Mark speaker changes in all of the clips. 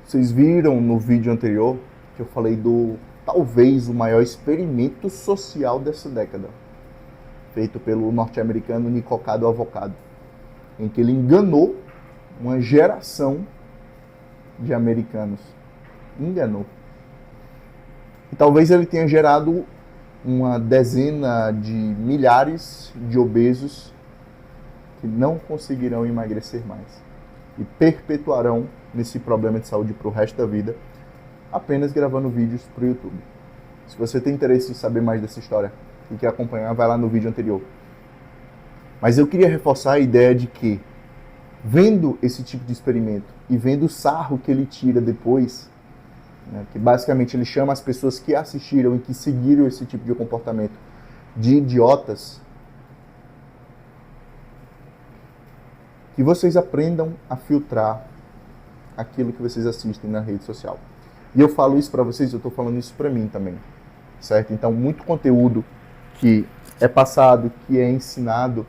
Speaker 1: Vocês viram no vídeo anterior que eu falei do talvez o maior experimento social dessa década, feito pelo norte-americano Nicocado Avocado, em que ele enganou uma geração de americanos. Enganou. E talvez ele tenha gerado uma dezena de milhares de obesos que não conseguirão emagrecer mais e perpetuarão nesse problema de saúde para o resto da vida, apenas gravando vídeos para o YouTube. Se você tem interesse em saber mais dessa história e quer acompanhar, vai lá no vídeo anterior. Mas eu queria reforçar a ideia de que, vendo esse tipo de experimento e vendo o sarro que ele tira depois, né, que basicamente ele chama as pessoas que assistiram e que seguiram esse tipo de comportamento de idiotas, que vocês aprendam a filtrar aquilo que vocês assistem na rede social. E eu falo isso para vocês, eu estou falando isso para mim também, certo? Então, muito conteúdo que é passado, que é ensinado,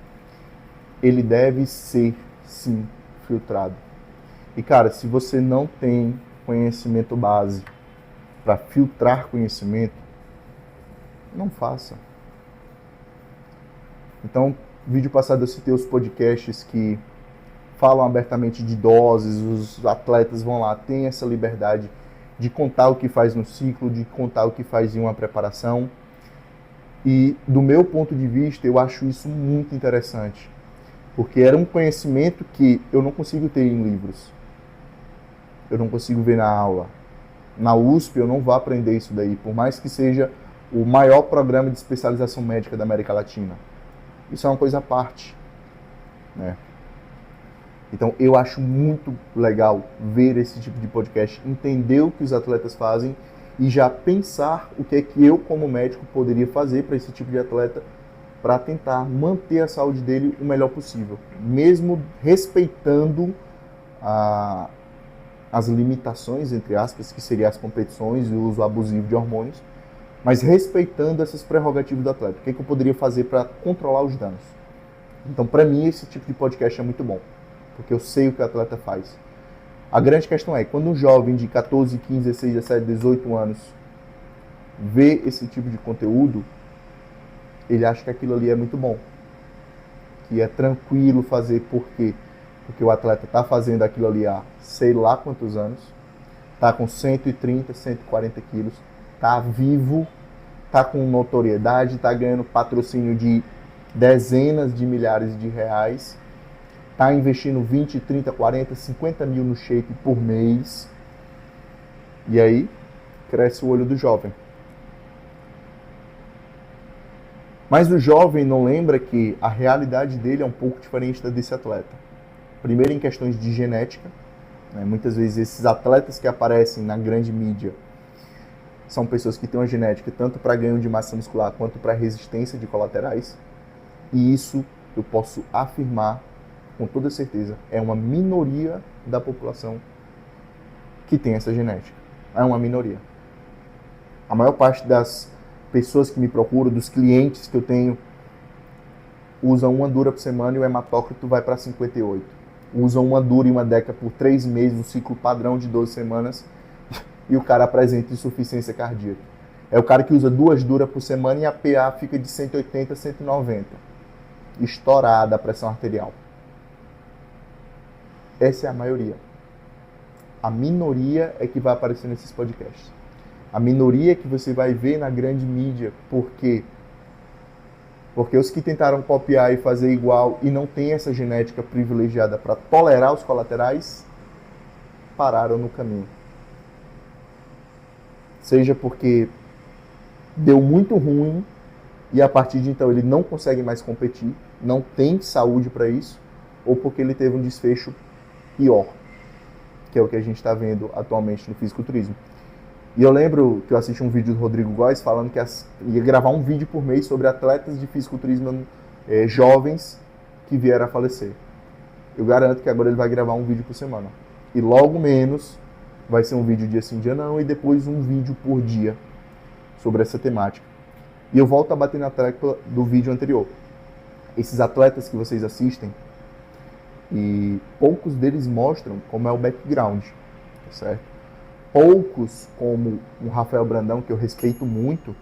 Speaker 1: ele deve ser, sim, filtrado. E, cara, se você não tem conhecimento base para filtrar conhecimento, não faça. Então, no vídeo passado eu citei os podcasts que falam abertamente de doses, os atletas vão lá, têm essa liberdade de contar o que faz no ciclo, de contar o que faz em uma preparação. E, do meu ponto de vista, eu acho isso muito interessante, porque era um conhecimento que eu não consigo ter em livros, eu não consigo ver na aula. Na USP eu não vou aprender isso daí, por mais que seja o maior programa de especialização médica da América Latina. Isso é uma coisa à parte, né? Então, eu acho muito legal ver esse tipo de podcast, entender o que os atletas fazem e já pensar o que é que eu, como médico, poderia fazer para esse tipo de atleta para tentar manter a saúde dele o melhor possível, mesmo respeitando as limitações, entre aspas, que seriam as competições e o uso abusivo de hormônios, mas respeitando essas prerrogativas do atleta. O que é que eu poderia fazer para controlar os danos? Então, para mim, esse tipo de podcast é muito bom, porque eu sei o que o atleta faz. A grande questão é, quando um jovem de 14, 15, 16, 17, 18 anos vê esse tipo de conteúdo, ele acha que aquilo ali é muito bom, que é tranquilo fazer. Por quê? Porque o atleta está fazendo aquilo ali há sei lá quantos anos, está com 130, 140 quilos, está vivo, está com notoriedade, está ganhando patrocínio de dezenas de milhares de reais, está investindo 20, 30, 40, 50 mil no shape por mês. E aí, cresce o olho do jovem. Mas o jovem não lembra que a realidade dele é um pouco diferente da desse atleta. Primeiro, em questões de genética, né? Muitas vezes esses atletas que aparecem na grande mídia são pessoas que têm uma genética tanto para ganho de massa muscular quanto para resistência de colaterais. E isso eu posso afirmar com toda certeza, é uma minoria da população que tem essa genética. É uma minoria. A maior parte das pessoas que me procuram, dos clientes que eu tenho, usam uma dura por semana e o hematócrito vai para 58. Usam uma dura e uma deca por 3 meses, um ciclo padrão de 12 semanas, e o cara apresenta insuficiência cardíaca. É o cara que usa 2 duras por semana e a PA fica de 180 a 190. Estourada a pressão arterial. Essa é a maioria. A minoria é que vai aparecer nesses podcasts. A minoria é que você vai ver na grande mídia. Por quê? Porque os que tentaram copiar e fazer igual e não tem essa genética privilegiada para tolerar os colaterais, pararam no caminho. Seja porque deu muito ruim e a partir de então ele não consegue mais competir, não tem saúde para isso, ou porque ele teve um desfecho pior, que é o que a gente está vendo atualmente no fisiculturismo. E eu lembro que eu assisti um vídeo do Rodrigo Góes falando que ia gravar um vídeo por mês sobre atletas de fisiculturismo jovens que vieram a falecer. Eu garanto que agora ele vai gravar um vídeo por semana. E logo menos vai ser um vídeo dia sim, dia não, e depois um vídeo por dia sobre essa temática. E eu volto a bater na tecla do vídeo anterior. Esses atletas que vocês assistem, e poucos deles mostram como é o background, certo? Poucos, como o Rafael Brandão, que eu respeito muito,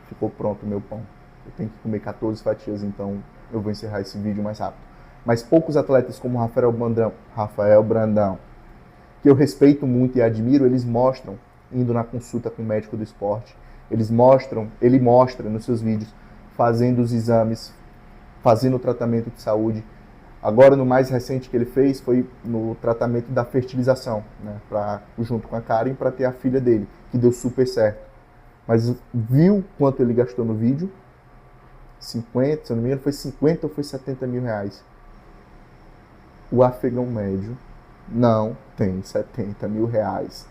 Speaker 1: ficou pronto o meu pão. Eu tenho que comer 14 fatias, então eu vou encerrar esse vídeo mais rápido. Mas poucos atletas como Rafael Brandão, que eu respeito muito e admiro, eles mostram, indo na consulta com o médico do esporte, ele mostra nos seus vídeos, fazendo os exames, fazendo o tratamento de saúde. Agora, no mais recente que ele fez, foi no tratamento da fertilização, né, junto com a Karen, para ter a filha dele, que deu super certo. Mas viu quanto ele gastou no vídeo? 50, se eu não me engano, foi 50 ou foi 70 mil reais. O afegão médio não tem 70 mil reais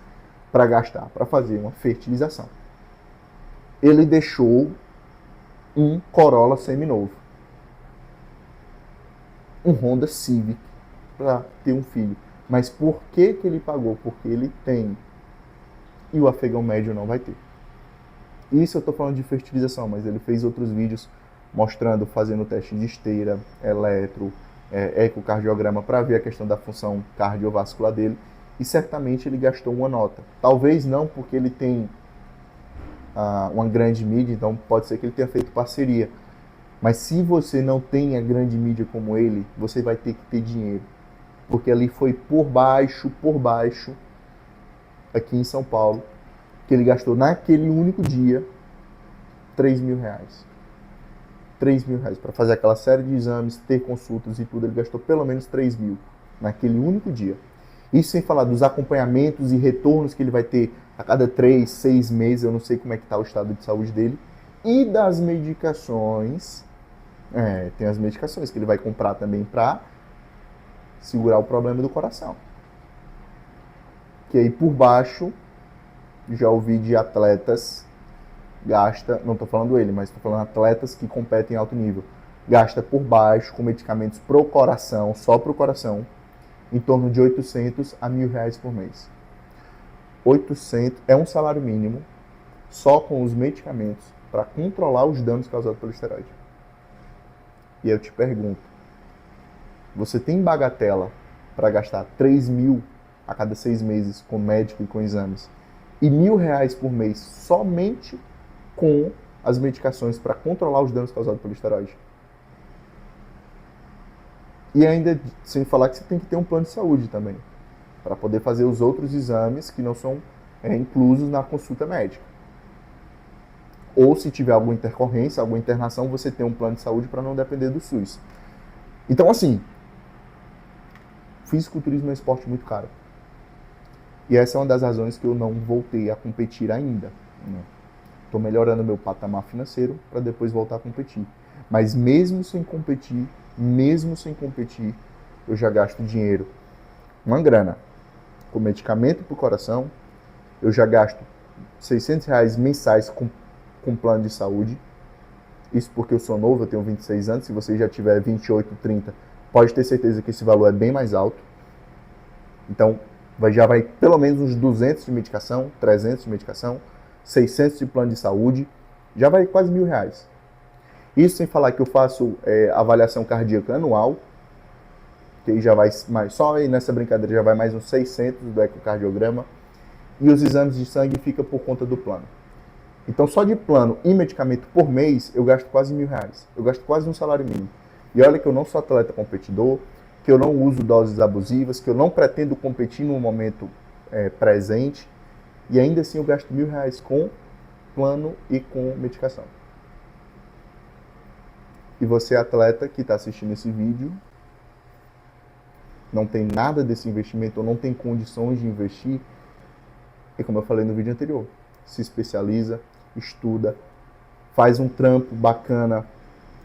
Speaker 1: para gastar, para fazer uma fertilização. Ele deixou um Corolla seminovo, um Honda Civic, para ter um filho. Mas por que ele pagou? Porque ele tem. E o afegão médio não vai ter. Isso eu estou falando de fertilização, mas ele fez outros vídeos mostrando, fazendo teste de esteira, eletro, ecocardiograma, para ver a questão da função cardiovascular dele. E certamente ele gastou uma nota. Talvez não porque ele tem uma grande mídia, então pode ser que ele tenha feito parceria. Mas se você não tem a grande mídia como ele, você vai ter que ter dinheiro. Porque ali foi por baixo, aqui em São Paulo, que ele gastou naquele único dia 3 mil reais. 3 mil reais para fazer aquela série de exames, ter consultas e tudo, ele gastou pelo menos 3 mil naquele único dia. Isso sem falar dos acompanhamentos e retornos que ele vai ter a cada 3, 6 meses, eu não sei como é que está o estado de saúde dele, e das medicações. Tem as medicações que ele vai comprar também para segurar o problema do coração. Que aí por baixo, já ouvi de atletas, gasta, não estou falando ele, mas estou falando atletas que competem em alto nível, gasta por baixo com medicamentos pro coração, só pro coração, em torno de 800 a 1.000 reais por mês. 800 é um salário mínimo só com os medicamentos para controlar os danos causados pelo esteroide. E eu te pergunto, você tem bagatela para gastar 3 mil a cada 6 meses com médico e com exames e 1.000 reais por mês somente com as medicações para controlar os danos causados pelo esteroide? E ainda, sem falar que você tem que ter um plano de saúde também, para poder fazer os outros exames que não são inclusos na consulta médica. Ou se tiver alguma intercorrência, alguma internação, você tem um plano de saúde para não depender do SUS. Então, assim, fisiculturismo é um esporte muito caro. E essa é uma das razões que eu não voltei a competir ainda. Estou melhorando meu patamar financeiro para depois voltar a competir. Mas mesmo sem competir, eu já gasto dinheiro, uma grana, com medicamento para o coração. Eu já gasto 600 reais mensais com plano de saúde. Isso porque eu sou novo, eu tenho 26 anos. Se você já tiver 28, 30, pode ter certeza que esse valor é bem mais alto. Então, já vai pelo menos uns 200 de medicação, 300 de medicação, 600 de plano de saúde, já vai quase 1.000 reais. Isso sem falar que eu faço avaliação cardíaca anual, que aí já vai mais, só aí nessa brincadeira já vai mais uns 600 do ecocardiograma, e os exames de sangue fica por conta do plano. Então só de plano e medicamento por mês eu gasto quase 1.000 reais. Eu gasto quase um salário mínimo. E olha que eu não sou atleta competidor, que eu não uso doses abusivas, que eu não pretendo competir no momento presente, e ainda assim eu gasto 1.000 reais com plano e com medicação. E você, atleta que está assistindo esse vídeo, não tem nada desse investimento ou não tem condições de investir, e como eu falei no vídeo anterior, se especializa, estuda, faz um trampo bacana,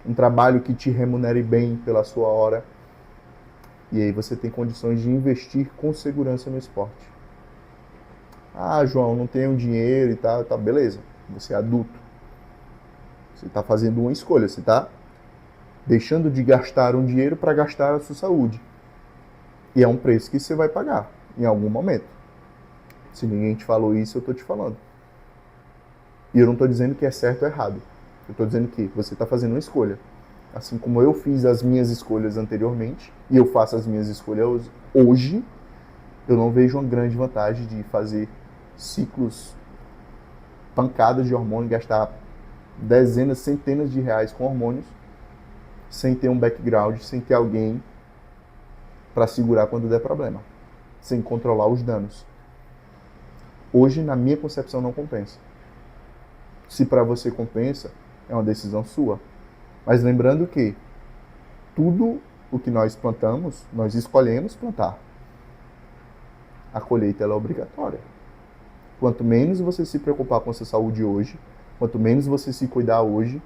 Speaker 1: um trabalho que te remunere bem pela sua hora, e aí você tem condições de investir com segurança no esporte. Ah, João, não tenho dinheiro e tal, tá, beleza, você é adulto. Você está fazendo uma escolha, você está deixando de gastar um dinheiro para gastar a sua saúde. E é um preço que você vai pagar em algum momento. Se ninguém te falou isso, eu estou te falando. E eu não estou dizendo que é certo ou errado. Eu estou dizendo que você está fazendo uma escolha. Assim como eu fiz as minhas escolhas anteriormente, e eu faço as minhas escolhas hoje, Eu não vejo uma grande vantagem de fazer ciclos, pancadas de hormônio, gastar dezenas, centenas de reais com hormônios, sem ter um background, sem ter alguém para segurar quando der problema, sem controlar os danos. Hoje, na minha concepção, não compensa. Se para você compensa, é uma decisão sua. Mas lembrando que tudo o que nós plantamos, nós escolhemos plantar. A colheita ela é obrigatória. Quanto menos você se preocupar com a sua saúde hoje, quanto menos você se cuidar hoje,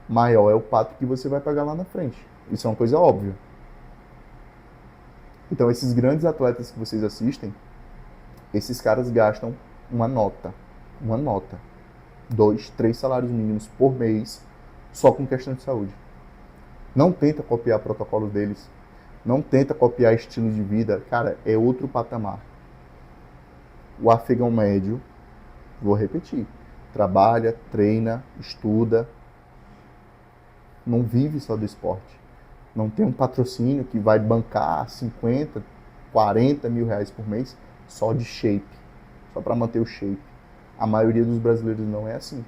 Speaker 1: maior é o pato que você vai pagar lá na frente. Isso é uma coisa óbvia. Então, esses grandes atletas que vocês assistem, esses caras gastam uma nota, 2, 3 salários mínimos por mês, só com questão de saúde. Não tenta copiar protocolos deles, não tenta copiar estilo de vida, cara, é outro patamar. O afegão médio, vou repetir, trabalha, treina, estuda, não vive só do esporte. Não tem um patrocínio que vai bancar 50, 40 mil reais por mês só de shape, só para manter o shape. A maioria dos brasileiros não é assim.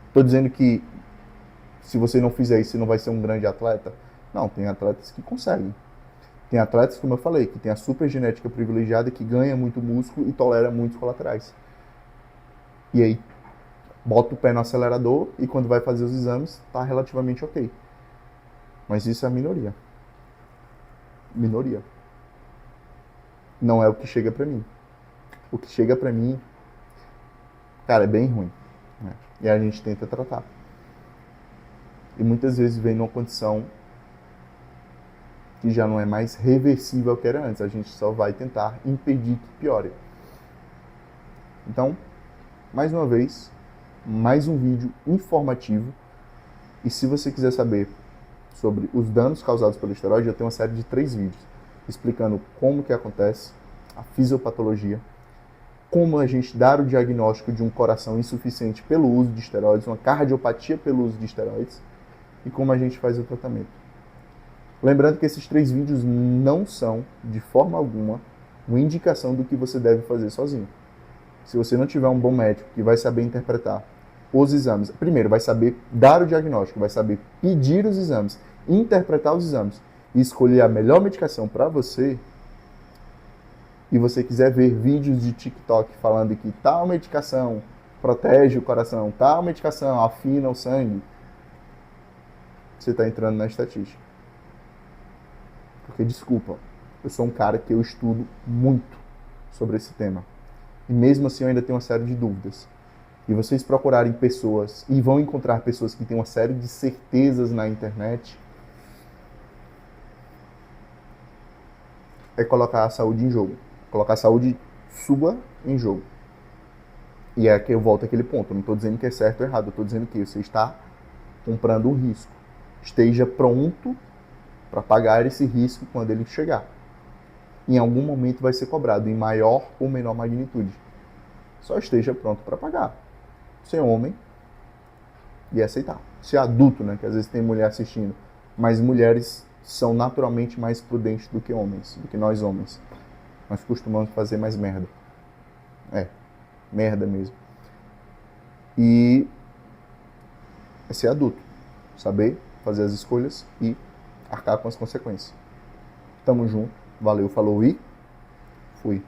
Speaker 1: Estou dizendo que se você não fizer isso, você não vai ser um grande atleta? Não, tem atletas que conseguem. Tem atletas, como eu falei, que tem a super genética privilegiada, que ganha muito músculo e tolera muitos colaterais. E aí, bota o pé no acelerador e quando vai fazer os exames, está relativamente ok. Mas isso é a minoria. Minoria. Não é o que chega pra mim. O que chega pra mim, cara, é bem ruim. Né? E a gente tenta tratar. E muitas vezes vem numa condição que já não é mais reversível ao que era antes. A gente só vai tentar impedir que piore. Então, mais uma vez, mais um vídeo informativo. E se você quiser saber sobre os danos causados pelo esteroide, eu tenho uma série de 3 vídeos explicando como que acontece, a fisiopatologia, como a gente dar o diagnóstico de um coração insuficiente pelo uso de esteroides, uma cardiopatia pelo uso de esteroides, e como a gente faz o tratamento. Lembrando que esses 3 vídeos não são, de forma alguma, uma indicação do que você deve fazer sozinho. Se você não tiver um bom médico que vai saber interpretar os exames, primeiro vai saber dar o diagnóstico, vai saber pedir os exames, interpretar os exames e escolher a melhor medicação para você, e você quiser ver vídeos de TikTok falando que tal medicação protege o coração, tal medicação afina o sangue, você está entrando na estatística. Porque, desculpa, eu sou um cara que eu estudo muito sobre esse tema. E mesmo assim eu ainda tenho uma série de dúvidas. E vocês procurarem pessoas, e vão encontrar pessoas que têm uma série de certezas na internet, é colocar a saúde em jogo. Colocar a saúde sua em jogo. E é que eu volto àquele ponto. Eu não estou dizendo que é certo ou errado. Eu estou dizendo que você está comprando um risco. Esteja pronto para pagar esse risco quando ele chegar. Em algum momento vai ser cobrado, em maior ou menor magnitude. Só esteja pronto para pagar. Ser homem e aceitar. Ser adulto, né? Que às vezes tem mulher assistindo. Mas mulheres são naturalmente mais prudentes do que homens, do que nós homens. Nós costumamos fazer mais merda. Merda mesmo. E é ser adulto. Saber fazer as escolhas e arcar com as consequências. Tamo junto. Valeu, falou e fui.